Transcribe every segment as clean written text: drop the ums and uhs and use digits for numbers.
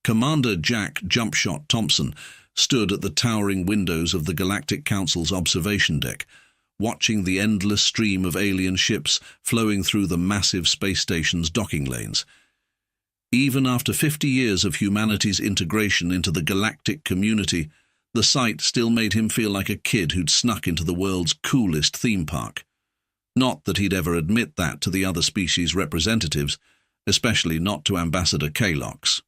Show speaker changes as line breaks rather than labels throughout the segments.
Commander Jack Jumpshot Thompson stood at the towering windows of the Galactic Council's observation deck, watching the endless stream of alien ships flowing through the massive space station's docking lanes. Even after 50 years of humanity's integration into the galactic community, the sight still made him feel like a kid who'd snuck into the world's coolest theme park. Not that he'd ever admit that to the other species' representatives, especially not to Ambassador Kalox.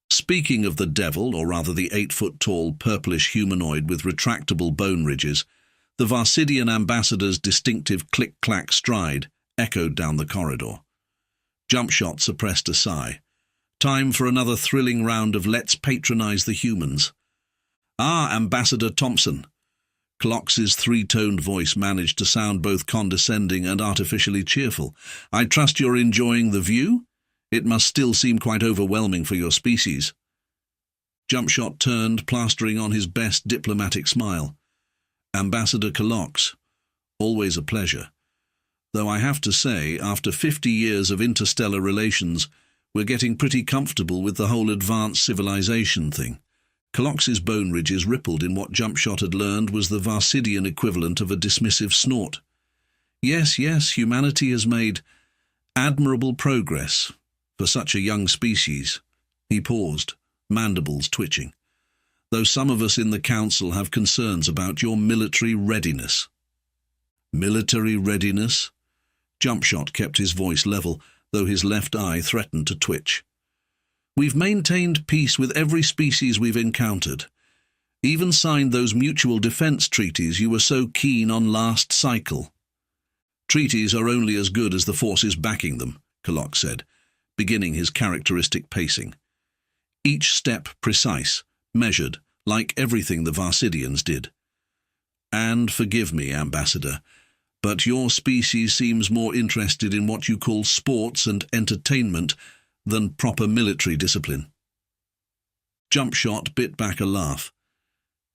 Speaking of the devil, or rather the 8-foot-tall purplish humanoid with retractable bone ridges, the Varsidian ambassador's distinctive click-clack stride echoed down the corridor. Jumpshot suppressed a sigh. Time for another thrilling round of let's patronize the humans. "Ah, Ambassador Thompson." Kalox's three-toned voice managed to sound both condescending and artificially cheerful. "I trust you're enjoying the view? It must still seem quite overwhelming for your species." Jumpshot turned, plastering on his best diplomatic smile. "Ambassador Kalox, always a pleasure. Though I have to say, after 50 years of interstellar relations, we're getting pretty comfortable with the whole advanced civilization thing." Kalox's bone ridges rippled in what Jumpshot had learned was the Varsidian equivalent of a dismissive snort. Yes, humanity has made admirable progress for such a young species." He paused, mandibles twitching. "Though some of us in the Council have concerns about your military readiness." "Military readiness?" Jumpshot kept his voice level, though his left eye threatened to twitch. "We've maintained peace with every species we've encountered. Even signed those mutual defense treaties you were so keen on last cycle." "Treaties are only as good as the forces backing them," Kalox said, beginning his characteristic pacing. Each step precise, measured, like everything the Varsidians did. "And forgive me, Ambassador, but your species seems more interested in what you call sports and entertainment than proper military discipline." Jumpshot bit back a laugh.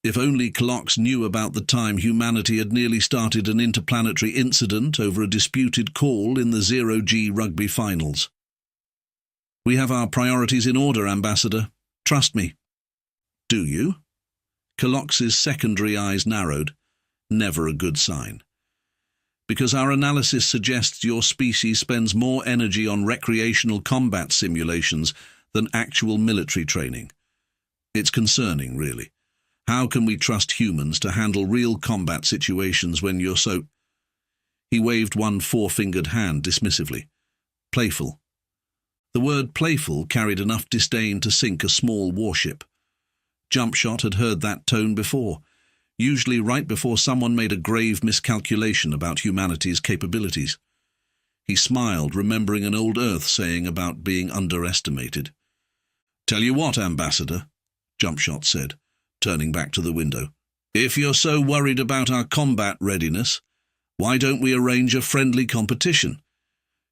If only Kalox knew about the time humanity had nearly started an interplanetary incident over a disputed call in the 0G rugby finals. "We have our priorities in order, Ambassador. Trust me." "Do you?" Kalox's secondary eyes narrowed. Never a good sign. "Because our analysis suggests your species spends more energy on recreational combat simulations than actual military training. It's concerning, really. How can we trust humans to handle real combat situations when you're so—" He waved one four-fingered hand dismissively. "Playful." The word playful carried enough disdain to sink a small warship. Jumpshot had heard that tone before, usually right before someone made a grave miscalculation about humanity's capabilities. He smiled, remembering an old Earth saying about being underestimated. "Tell you what, Ambassador," Jumpshot said, turning back to the window. "If you're so worried about our combat readiness, why don't we arrange a friendly competition?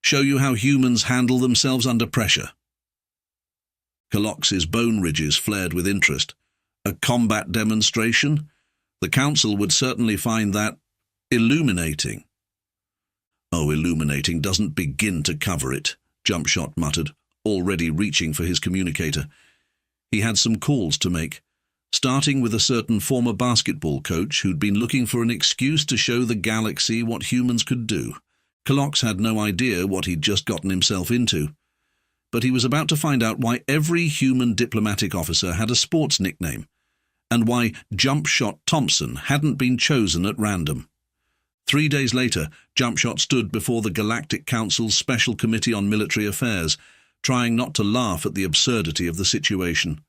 Show you how humans handle themselves under pressure." Kalox's bone ridges flared with interest. "A combat demonstration? The Council would certainly find that illuminating." "Oh, illuminating doesn't begin to cover it," Jumpshot muttered, already reaching for his communicator. He had some calls to make, starting with a certain former basketball coach who'd been looking for an excuse to show the galaxy what humans could do. Kalox had no idea what he'd just gotten himself into, but he was about to find out why every human diplomatic officer had a sports nickname, and why Jumpshot Thompson hadn't been chosen at random. 3 days later, Jumpshot stood before the Galactic Council's Special Committee on Military Affairs, trying not to laugh at the absurdity of the situation.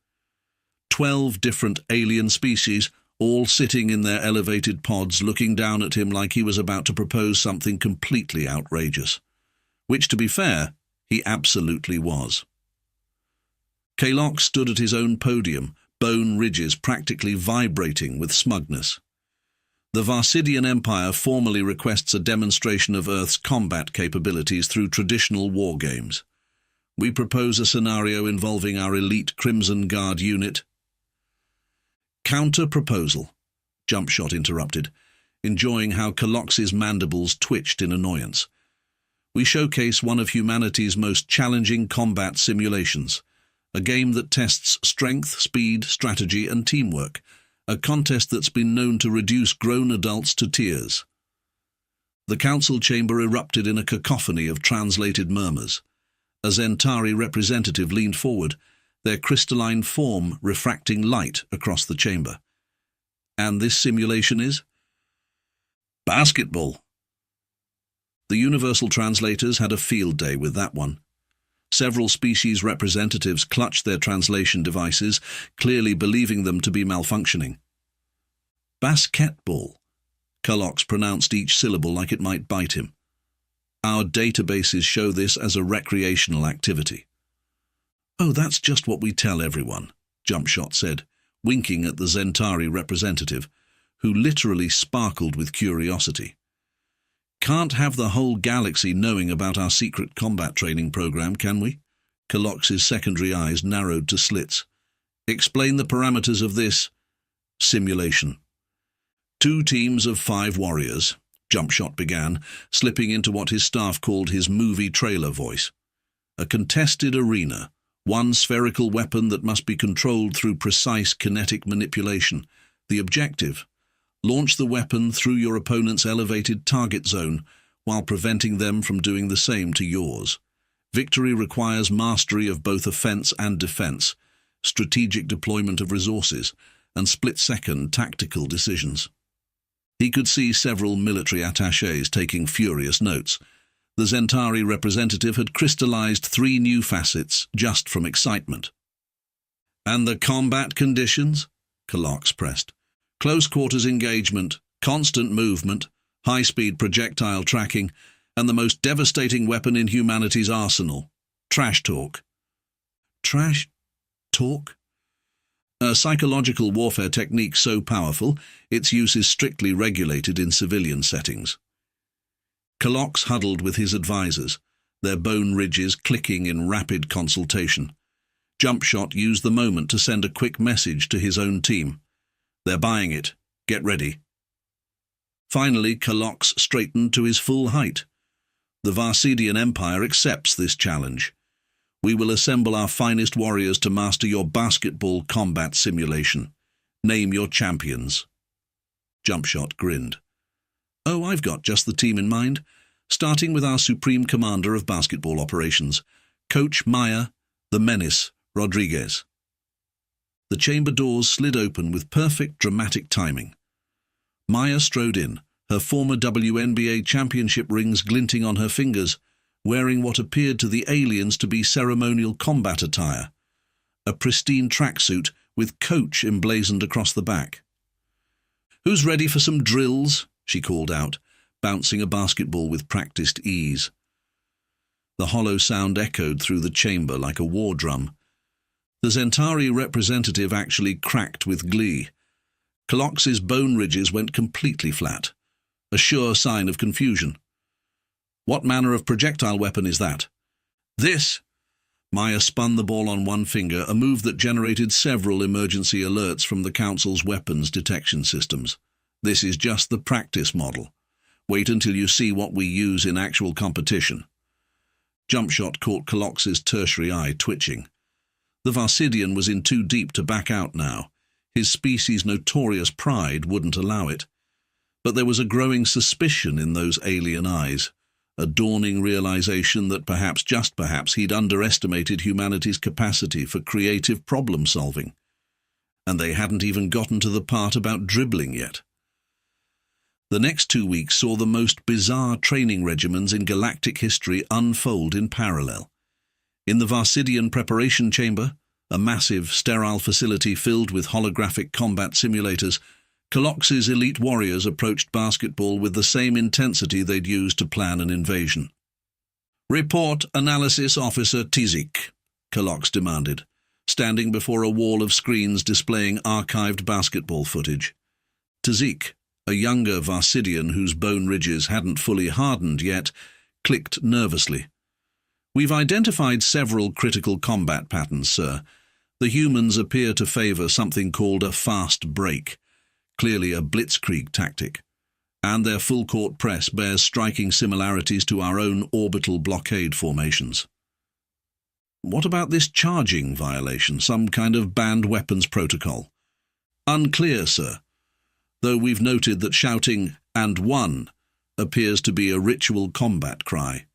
12 different alien species, all sitting in their elevated pods looking down at him like he was about to propose something completely outrageous. Which, to be fair, he absolutely was. Kalox stood at his own podium, bone ridges practically vibrating with smugness. The Varsidian Empire formally requests a demonstration of Earth's combat capabilities through traditional war games. We propose a scenario involving our elite Crimson Guard unit. "Counter-proposal," Jumpshot interrupted, enjoying how Kalox's mandibles twitched in annoyance. "We showcase one of humanity's most challenging combat simulations, A game that tests strength, speed, strategy, and teamwork. A contest that's been known to reduce grown adults to tears. The council chamber erupted in a cacophony of translated murmurs. A Zentari representative leaned forward, their crystalline form refracting light across the chamber. And this simulation is? Basketball. The universal translators had a field day with that one. Several species representatives clutched their translation devices, clearly believing them to be malfunctioning. Basketball. Cullox pronounced each syllable like it might bite him. Our databases show this as a recreational activity. Oh, that's just what we tell everyone, Jumpshot said, winking at the Zentari representative, who literally sparkled with curiosity. Can't have the whole galaxy knowing about our secret combat training program, can we? Cullox's secondary eyes narrowed to slits. Explain the parameters of this simulation. 2 teams of 5 warriors, Jumpshot began, slipping into what his staff called his movie trailer voice. A contested arena, 1 spherical weapon that must be controlled through precise kinetic manipulation. The objective: launch the weapon through your opponent's elevated target zone while preventing them from doing the same to yours. Victory requires mastery of both offense and defense, strategic deployment of resources, and split-second tactical decisions. He could see several military attachés taking furious notes. The Zentari representative had crystallized 3 new facets just from excitement. And the combat conditions? Cullox pressed. Close quarters engagement, constant movement, high-speed projectile tracking, and the most devastating weapon in humanity's arsenal, trash talk. Trash talk? A psychological warfare technique so powerful, its use is strictly regulated in civilian settings. Cullox huddled with his advisors, their bone ridges clicking in rapid consultation. Jumpshot used the moment to send a quick message to his own team. They're buying it. Get ready. Finally, Cullox straightened to his full height. The Varsidian Empire accepts this challenge. We will assemble our finest warriors to master your basketball combat simulation. Name your champions. Jumpshot grinned. Oh, I've got just the team in mind, starting with our Supreme Commander of Basketball Operations, Coach Maya, the Menace, Rodriguez. The chamber doors slid open with perfect dramatic timing. Maya strode in, her former WNBA championship rings glinting on her fingers, wearing what appeared to the aliens to be ceremonial combat attire, a pristine tracksuit with Coach emblazoned across the back. "Who's ready for some drills?" she called out, bouncing a basketball with practiced ease. The hollow sound echoed through the chamber like a war drum. The Zentari representative actually cracked with glee. Cullox's bone ridges went completely flat, a sure sign of confusion. "What manner of projectile weapon is that?" "This." Maya spun the ball on one finger, a move that generated several emergency alerts from the Council's weapons detection systems. "This is just the practice model. Wait until you see what we use in actual competition." Jumpshot caught Cullox's tertiary eye twitching. The Varsidian was in too deep to back out now. His species' notorious pride wouldn't allow it. But there was a growing suspicion in those alien eyes, a dawning realization that perhaps, just perhaps, he'd underestimated humanity's capacity for creative problem-solving. And they hadn't even gotten to the part about dribbling yet. The next 2 weeks saw the most bizarre training regimens in galactic history unfold in parallel. In the Varsidian preparation chamber, a massive, sterile facility filled with holographic combat simulators, Cullox's elite warriors approached basketball with the same intensity they'd used to plan an invasion. "Report, Analysis Officer Tizik," Cullox demanded, standing before a wall of screens displaying archived basketball footage. Tizik, a younger Varsidian whose bone ridges hadn't fully hardened yet, clicked nervously. "We've identified several critical combat patterns, sir. The humans appear to favor something called a fast break, clearly a blitzkrieg tactic, and their full-court press bears striking similarities to our own orbital blockade formations." What about this charging violation, some kind of banned weapons protocol? Unclear, sir, though we've noted that shouting "and one" appears to be a ritual combat cry.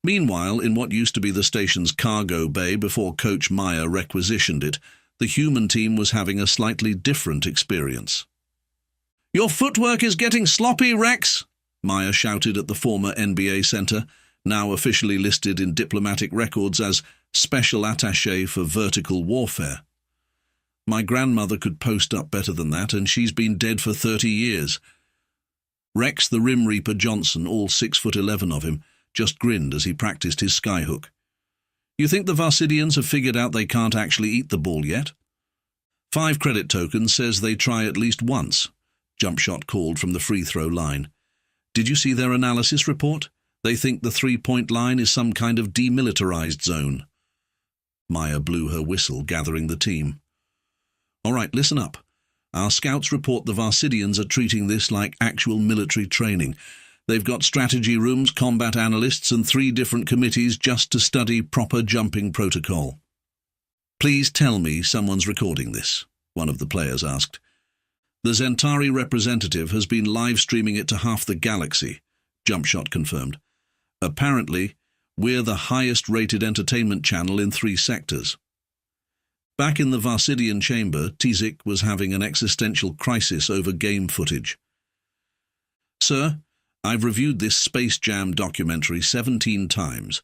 Meanwhile, in what used to be the station's cargo bay before Coach Meyer requisitioned it, the human team was having a slightly different experience. "Your footwork is getting sloppy, Rex," Meyer shouted at the former NBA center, now officially listed in diplomatic records as Special Attaché for Vertical Warfare. "My grandmother could post up better than that, and she's been dead for 30 years. Rex the Rim Reaper Johnson, all 6'11" of him, just grinned as he practiced his skyhook. "You think the Varsidians have figured out they can't actually eat the ball yet?" 5 credit tokens says they try at least once, Jump Shot called from the free throw line. "Did you see their analysis report? They think the 3-point line is some kind of demilitarized zone." Maya blew her whistle, gathering the team. "All right, listen up. Our scouts report the Varsidians are treating this like actual military training. They've got strategy rooms, combat analysts, and 3 different committees just to study proper jumping protocol." "Please tell me someone's recording this," one of the players asked. "The Zentari representative has been live-streaming it to half the galaxy," Jump Shot confirmed. "Apparently, we're the highest-rated entertainment channel in 3 sectors." Back in the Varsidian chamber, Tizik was having an existential crisis over game footage. "Sir, I've reviewed this Space Jam documentary 17 times.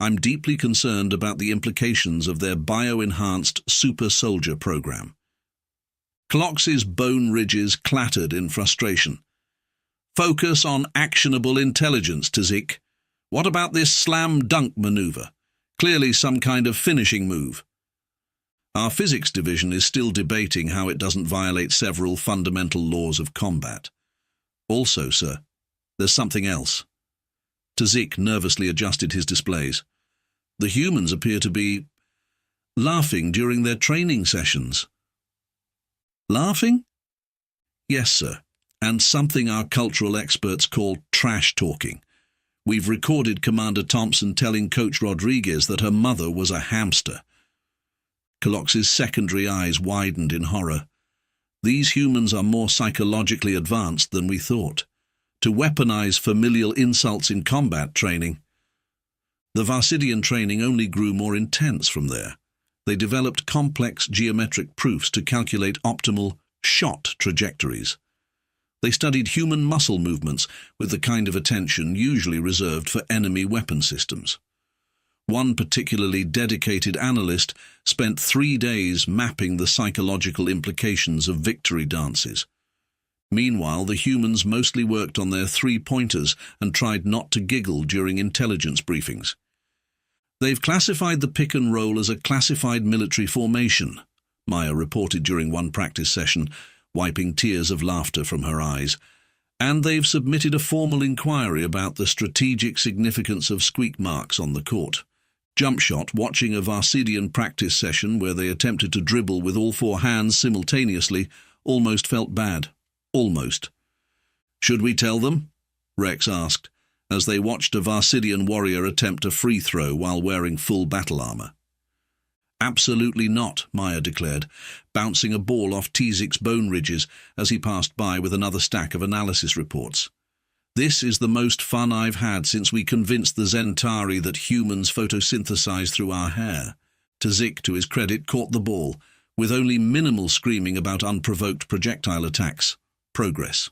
I'm deeply concerned about the implications of their bio-enhanced super soldier program." Clox's bone ridges clattered in frustration. "Focus on actionable intelligence, Tizik. What about this slam-dunk maneuver? Clearly some kind of finishing move." "Our physics division is still debating how it doesn't violate several fundamental laws of combat. Also, sir, there's something else." Tizik nervously adjusted his displays. "The humans appear to be laughing during their training sessions." "Laughing?" "Yes, sir, and something our cultural experts call trash talking. We've recorded Commander Thompson telling Coach Rodriguez that her mother was a hamster." Clox's secondary eyes widened in horror. "These humans are more psychologically advanced than we thought. To weaponize familial insults in combat training." The Varsidian training only grew more intense from there. They developed complex geometric proofs to calculate optimal shot trajectories. They studied human muscle movements with the kind of attention usually reserved for enemy weapon systems. One particularly dedicated analyst spent 3 days mapping the psychological implications of victory dances. Meanwhile, the humans mostly worked on their 3-pointers and tried not to giggle during intelligence briefings. "They've classified the pick and roll as a classified military formation," Maya reported during one practice session, wiping tears of laughter from her eyes. "And they've submitted a formal inquiry about the strategic significance of squeak marks on the court." Jump Shot, watching a Varsidian practice session where they attempted to dribble with all 4 hands simultaneously, almost felt bad. Almost. "Should we tell them?" Rex asked, as they watched a Varsidian warrior attempt a free throw while wearing full battle armor. "Absolutely not," Maya declared, bouncing a ball off Tizik's bone ridges as he passed by with another stack of analysis reports. "This is the most fun I've had since we convinced the Zentari that humans photosynthesize through our hair." Tizik, to his credit, caught the ball, with only minimal screaming about unprovoked projectile attacks. Progress.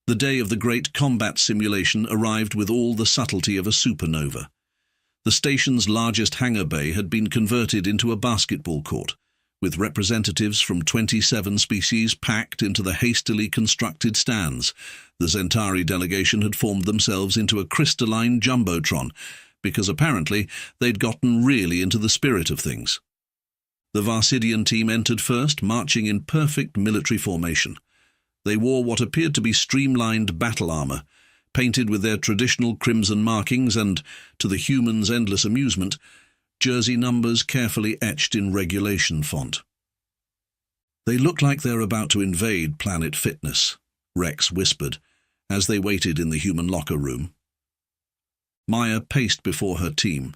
The day of the great combat simulation arrived with all the subtlety of a supernova. The station's largest hangar bay had been converted into a basketball court, with representatives from 27 species packed into the hastily constructed stands. The Zentari delegation had formed themselves into a crystalline jumbotron, because apparently they'd gotten really into the spirit of things. The Varsidian team entered first, marching in perfect military formation. They wore what appeared to be streamlined battle armor, painted with their traditional crimson markings and, to the humans' endless amusement, jersey numbers carefully etched in regulation font. "They look like they're about to invade Planet Fitness," Rex whispered, as they waited in the human locker room. Maya paced before her team,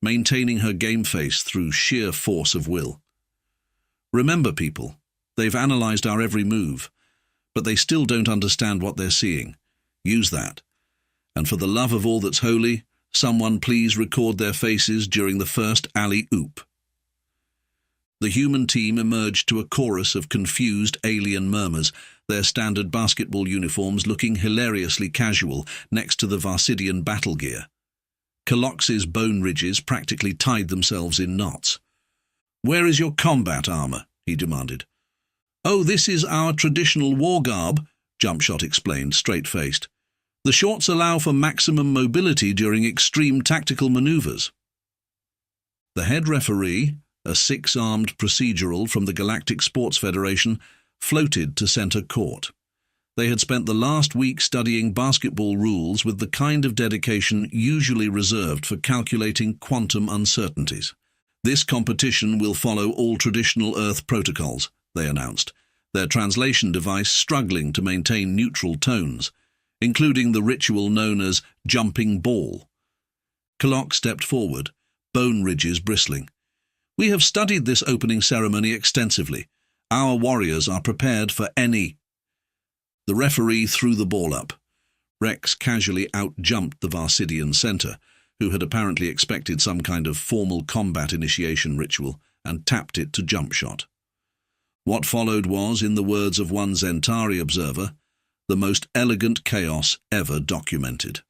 maintaining her game face through sheer force of will. Remember, people, they've analyzed our every move, but they still don't understand what they're seeing. Use that. And for the love of all that's holy, someone please record their faces during the first alley-oop. The human team emerged to a chorus of confused alien murmurs, their standard basketball uniforms looking hilariously casual next to the Varsidian battle gear. Kalox's bone ridges practically tied themselves in knots. "Where is your combat armor?" he demanded. "Oh, this is our traditional war garb," Jumpshot explained, straight-faced. "The shorts allow for maximum mobility during extreme tactical maneuvers." The head referee, a six-armed procedural from the Galactic Sports Federation, floated to center court. They had spent the last week studying basketball rules with the kind of dedication usually reserved for calculating quantum uncertainties. "This competition will follow all traditional Earth protocols," they announced, their translation device struggling to maintain neutral tones, including the ritual known as jumping ball. Kalox stepped forward, bone ridges bristling. "We have studied this opening ceremony extensively. Our warriors are prepared for any..." The referee threw the ball up. Rex casually out-jumped the Varsidian center, who had apparently expected some kind of formal combat initiation ritual, and tapped it to Jumpshot. What followed was, in the words of one Zentari observer, the most elegant chaos ever documented.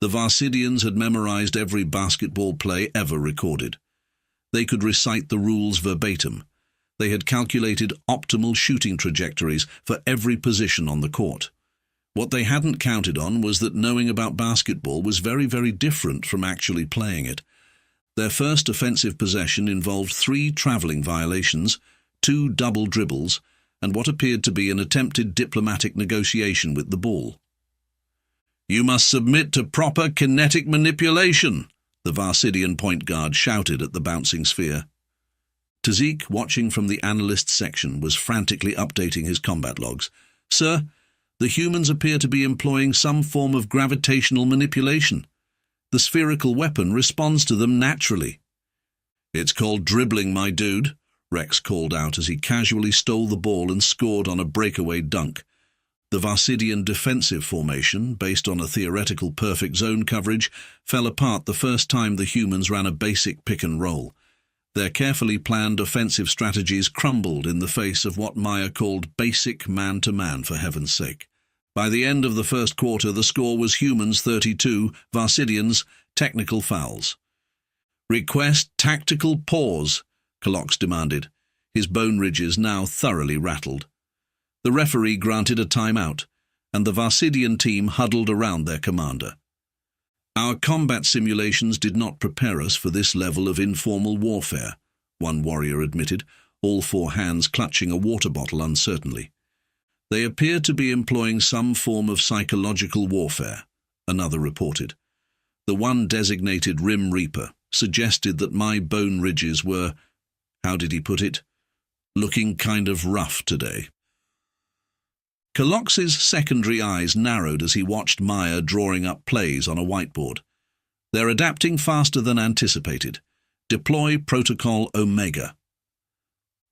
The Varsidians had memorized every basketball play ever recorded. They could recite the rules verbatim. They had calculated optimal shooting trajectories for every position on the court. What they hadn't counted on was that knowing about basketball was very, very different from actually playing it. Their first offensive possession involved 3 traveling violations, 2 double dribbles, and what appeared to be an attempted diplomatic negotiation with the ball. "You must submit to proper kinetic manipulation," the Varsidian point guard shouted at the bouncing sphere. Tazik, watching from the analyst section, was frantically updating his combat logs. "Sir, the humans appear to be employing some form of gravitational manipulation. The spherical weapon responds to them naturally." "It's called dribbling, my dude," Rex called out as he casually stole the ball and scored on a breakaway dunk. The Varsidian defensive formation, based on a theoretical perfect zone coverage, fell apart the first time the humans ran a basic pick-and-roll. Their carefully planned offensive strategies crumbled in the face of what Maya called basic man-to-man, for heaven's sake. By the end of the first quarter, the score was humans 32, Varsidians, technical fouls. "Request tactical pause," Kalox demanded, his bone ridges now thoroughly rattled. The referee granted a timeout, and the Varsidian team huddled around their commander. "Our combat simulations did not prepare us for this level of informal warfare," one warrior admitted, all 4 hands clutching a water bottle uncertainly. "They appear to be employing some form of psychological warfare," another reported. The one designated Rim Reaper suggested that my bone ridges were, how did he put it, "looking kind of rough today." Kalox's secondary eyes narrowed as he watched Maya drawing up plays on a whiteboard. "They're adapting faster than anticipated. Deploy Protocol Omega."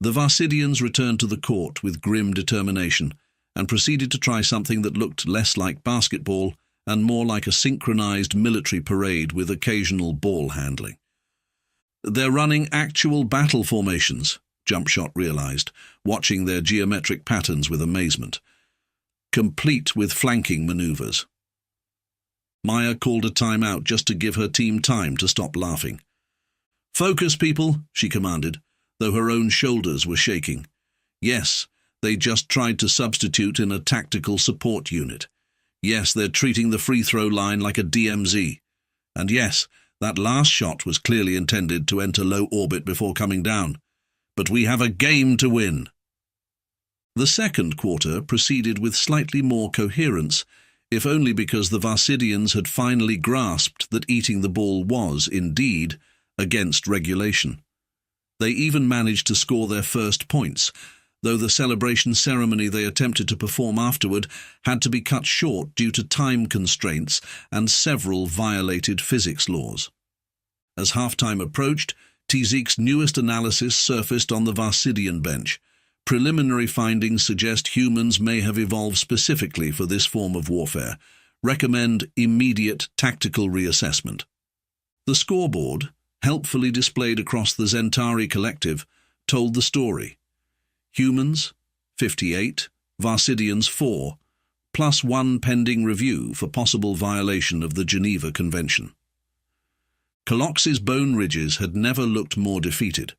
The Varsidians returned to the court with grim determination and proceeded to try something that looked less like basketball and more like a synchronized military parade with occasional ball handling. "They're running actual battle formations," Jumpshot realized, watching their geometric patterns with amazement, "complete with flanking maneuvers." Maya called a timeout just to give her team time to stop laughing. "Focus, people," she commanded, though her own shoulders were shaking. Yes, they just tried to substitute in a tactical support unit. Yes, they're treating the free throw line like a DMZ. And yes, that last shot was clearly intended to enter low orbit before coming down. But we have a game to win. The second quarter proceeded with slightly more coherence, if only because the Varsidians had finally grasped that eating the ball was, indeed, against regulation. They even managed to score their first points, though the celebration ceremony they attempted to perform afterward had to be cut short due to time constraints and several violated physics laws. As halftime approached, Tzik's newest analysis surfaced on the Varsidian bench. Preliminary findings suggest humans may have evolved specifically for this form of warfare. Recommend immediate tactical reassessment. The scoreboard, helpfully displayed across the Zentari collective, told the story. Humans, 58, Varsidians 4, plus 1 pending review for possible violation of the Geneva Convention. Kolox's bone ridges had never looked more defeated.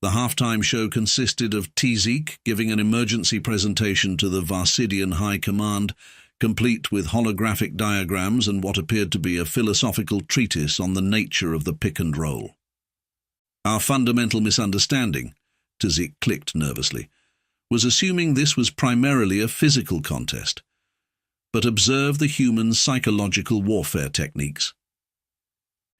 The halftime show consisted of Tzik giving an emergency presentation to the Varsidian High Command, complete with holographic diagrams and what appeared to be a philosophical treatise on the nature of the pick and roll. Our fundamental misunderstanding, Tzik clicked nervously, was assuming this was primarily a physical contest. But observe the human psychological warfare techniques.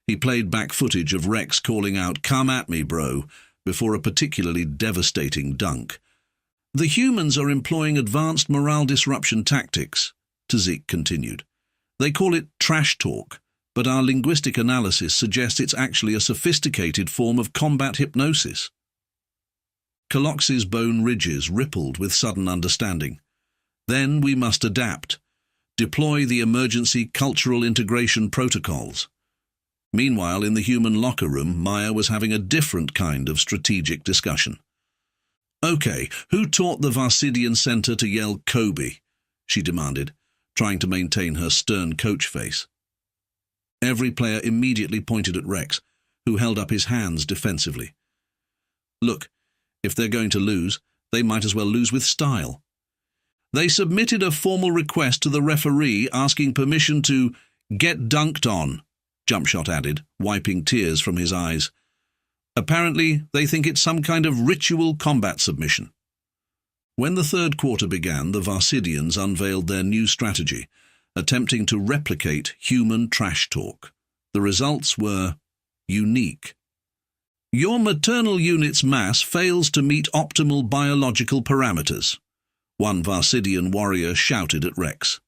He played back footage of Rex calling out, "Come at me, bro," before a particularly devastating dunk. The humans are employing advanced morale disruption tactics, Tzik continued. They call it trash talk, but our linguistic analysis suggests it's actually a sophisticated form of combat hypnosis. Kolox's bone ridges rippled with sudden understanding. Then we must adapt. Deploy the emergency cultural integration protocols. Meanwhile, in the human locker room, Maya was having a different kind of strategic discussion. "Okay, who taught the Varsidian Center to yell Kobe?" she demanded, trying to maintain her stern coach face. Every player immediately pointed at Rex, who held up his hands defensively. Look, if they're going to lose, they might as well lose with style. They submitted a formal request to the referee asking permission to get dunked on, Jumpshot added, wiping tears from his eyes. Apparently, they think it's some kind of ritual combat submission. When the third quarter began, the Varsidians unveiled their new strategy, attempting to replicate human trash talk. The results were unique. Your maternal unit's mass fails to meet optimal biological parameters, one Varsidian warrior shouted at Rex.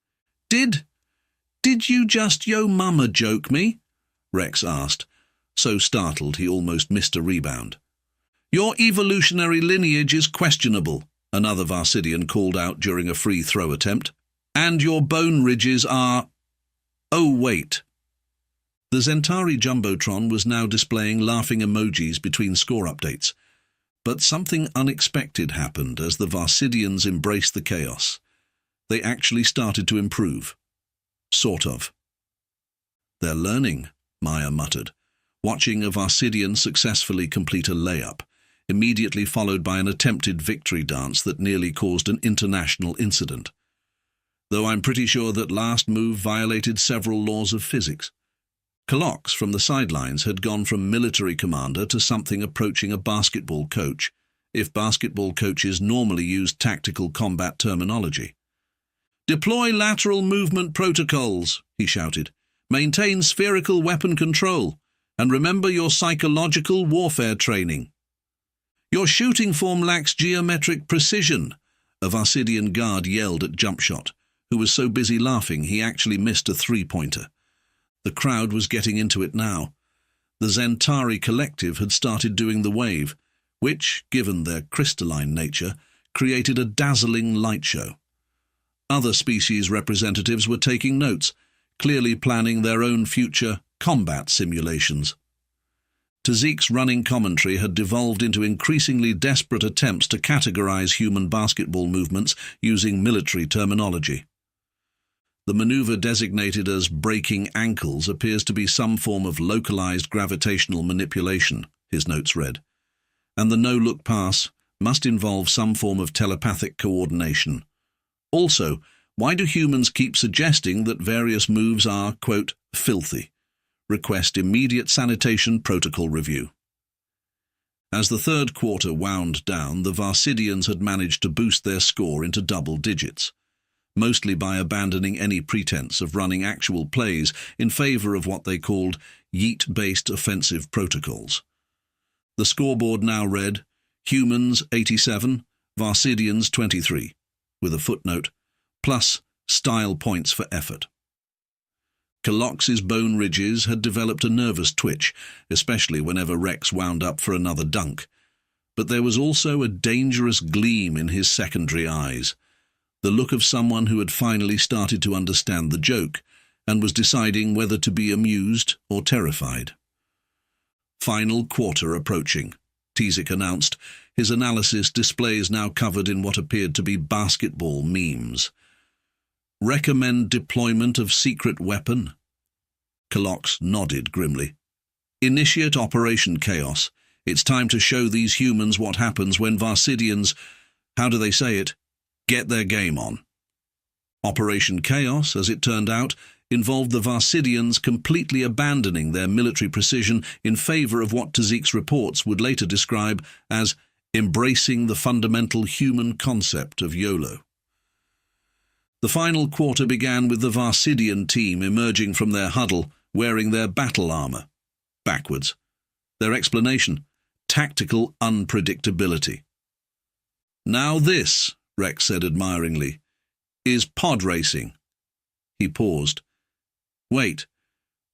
Did you just yo mama joke me? Rex asked, so startled he almost missed a rebound. Your evolutionary lineage is questionable, another Varsidian called out during a free throw attempt. And your bone ridges are... Oh, wait. The Zentari Jumbotron was now displaying laughing emojis between score updates. But something unexpected happened as the Varsidians embraced the chaos. They actually started to improve. Sort of. They're learning, Maya muttered, watching a Varsidian successfully complete a layup, immediately followed by an attempted victory dance that nearly caused an international incident. Though I'm pretty sure that last move violated several laws of physics. Kolox from the sidelines had gone from military commander to something approaching a basketball coach, if basketball coaches normally used tactical combat terminology. Deploy lateral movement protocols, he shouted. Maintain spherical weapon control, and remember your psychological warfare training. Your shooting form lacks geometric precision, a Varsidian guard yelled at Jumpshot, who was so busy laughing he actually missed a three-pointer. The crowd was getting into it now. The Zentari collective had started doing the wave, which, given their crystalline nature, created a dazzling light show. Other species representatives were taking notes, clearly planning their own future combat simulations. Tzik's running commentary had devolved into increasingly desperate attempts to categorize human basketball movements using military terminology. The maneuver designated as breaking ankles appears to be some form of localized gravitational manipulation, his notes read, and the no-look pass must involve some form of telepathic coordination. Also, why do humans keep suggesting that various moves are, quote, filthy? Request immediate sanitation protocol review. As the third quarter wound down, the Varsidians had managed to boost their score into double digits, mostly by abandoning any pretense of running actual plays in favor of what they called yeet-based offensive protocols. The scoreboard now read, humans 87, Varsidians 23, with a footnote, plus style points for effort. Kalox's bone ridges had developed a nervous twitch, especially whenever Rex wound up for another dunk. But there was also a dangerous gleam in his secondary eyes, the look of someone who had finally started to understand the joke and was deciding whether to be amused or terrified. "Final quarter approaching," Tizik announced, his analysis displays now covered in what appeared to be basketball memes. "Recommend deployment of secret weapon?" Kalox nodded grimly. "Initiate Operation Chaos. It's time to show these humans what happens when Varsidians, how do they say it, get their game on." Operation Chaos, as it turned out, involved the Varsidians completely abandoning their military precision in favor of what Tizik's reports would later describe as embracing the fundamental human concept of YOLO. The final quarter began with the Varsidian team emerging from their huddle, wearing their battle armor. Backwards. Their explanation: tactical unpredictability. "Now this," Rex said admiringly, "is pod racing." He paused. "Wait,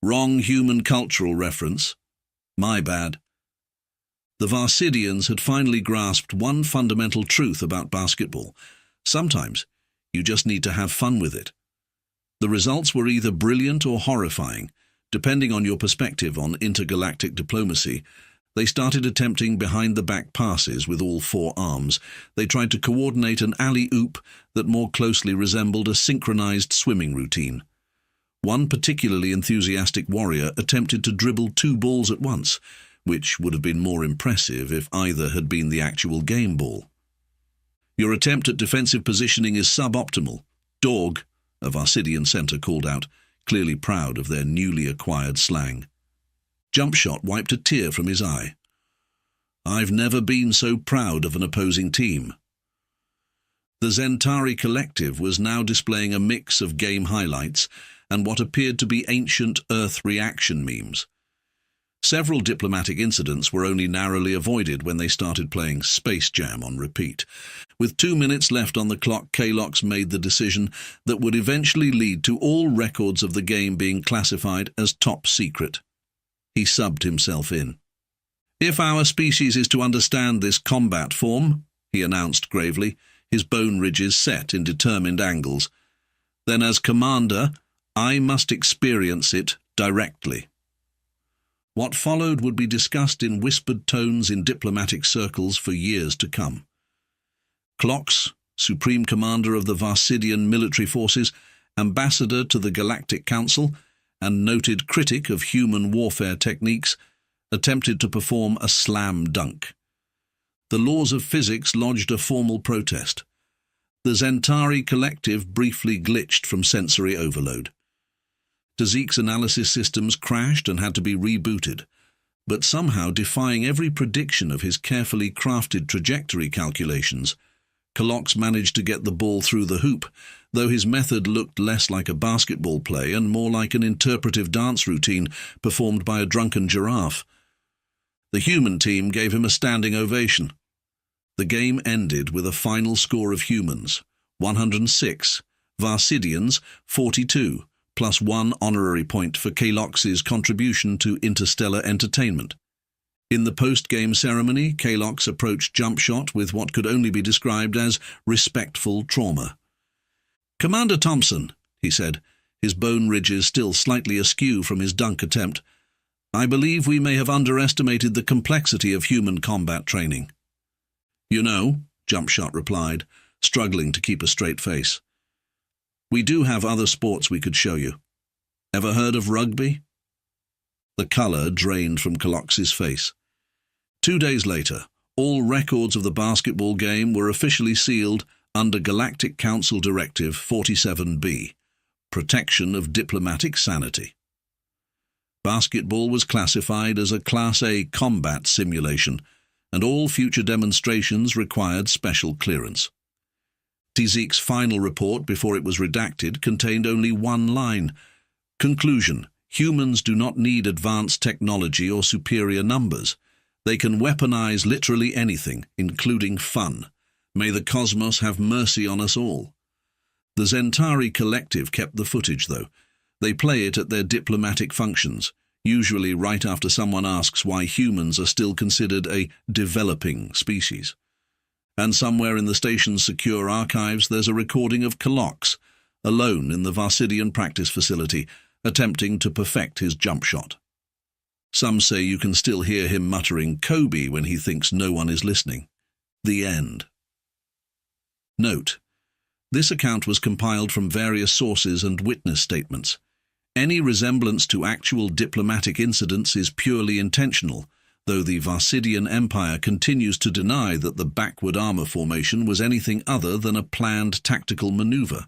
wrong human cultural reference. My bad." The Varsidians had finally grasped one fundamental truth about basketball. Sometimes you just need to have fun with it. The results were either brilliant or horrifying, depending on your perspective on intergalactic diplomacy. They started attempting behind-the-back passes with all four arms. They tried to coordinate an alley-oop that more closely resembled a synchronized swimming routine. One particularly enthusiastic warrior attempted to dribble 2 balls at once, which would have been more impressive if either had been the actual game ball. "Your attempt at defensive positioning is suboptimal. Dog," a Varsidian center called out, clearly proud of their newly acquired slang. Jumpshot wiped a tear from his eye. "I've never been so proud of an opposing team." The Zentari Collective was now displaying a mix of game highlights and what appeared to be ancient Earth reaction memes. Several diplomatic incidents were only narrowly avoided when they started playing Space Jam on repeat. With 2 minutes left on the clock, Kalox made the decision that would eventually lead to all records of the game being classified as top secret. He subbed himself in. "If our species is to understand this combat form," he announced gravely, his bone ridges set in determined angles, "then as commander, I must experience it directly." What followed would be discussed in whispered tones in diplomatic circles for years to come. Kalox, Supreme Commander of the Varsidian military forces, Ambassador to the Galactic Council, and noted critic of human warfare techniques, attempted to perform a slam dunk. The laws of physics lodged a formal protest. The Zentari Collective briefly glitched from sensory overload. Tizik's analysis systems crashed and had to be rebooted, but somehow defying every prediction of his carefully crafted trajectory calculations, Kalox managed to get the ball through the hoop, though his method looked less like a basketball play and more like an interpretive dance routine performed by a drunken giraffe. The human team gave him a standing ovation. The game ended with a final score of humans, 106, Varsidians, 42, plus 1 honorary point for Kalox's contribution to interstellar entertainment. In the post-game ceremony, Kalox approached Jumpshot with what could only be described as respectful trauma. "Commander Thompson," he said, his bone ridges still slightly askew from his dunk attempt, "I believe we may have underestimated the complexity of human combat training." "You know," Jumpshot replied, struggling to keep a straight face, "we do have other sports we could show you. Ever heard of rugby?" The colour drained from Kalox's face. 2 days later, all records of the basketball game were officially sealed under Galactic Council Directive 47B, Protection of Diplomatic Sanity. Basketball was classified as a Class A combat simulation, and all future demonstrations required special clearance. Tizik's final report before it was redacted contained only one line. Conclusion: humans do not need advanced technology or superior numbers. They can weaponize literally anything, including fun. May the cosmos have mercy on us all. The Zentari Collective kept the footage, though. They play it at their diplomatic functions, usually right after someone asks why humans are still considered a developing species. And somewhere in the station's secure archives there's a recording of Kalox, alone in the Varsidian practice facility, attempting to perfect his jump shot. Some say you can still hear him muttering "Kobe" when he thinks no one is listening. The end. Note: this account was compiled from various sources and witness statements. Any resemblance to actual diplomatic incidents is purely intentional, though the Varsidian Empire continues to deny that the backward armor formation was anything other than a planned tactical maneuver.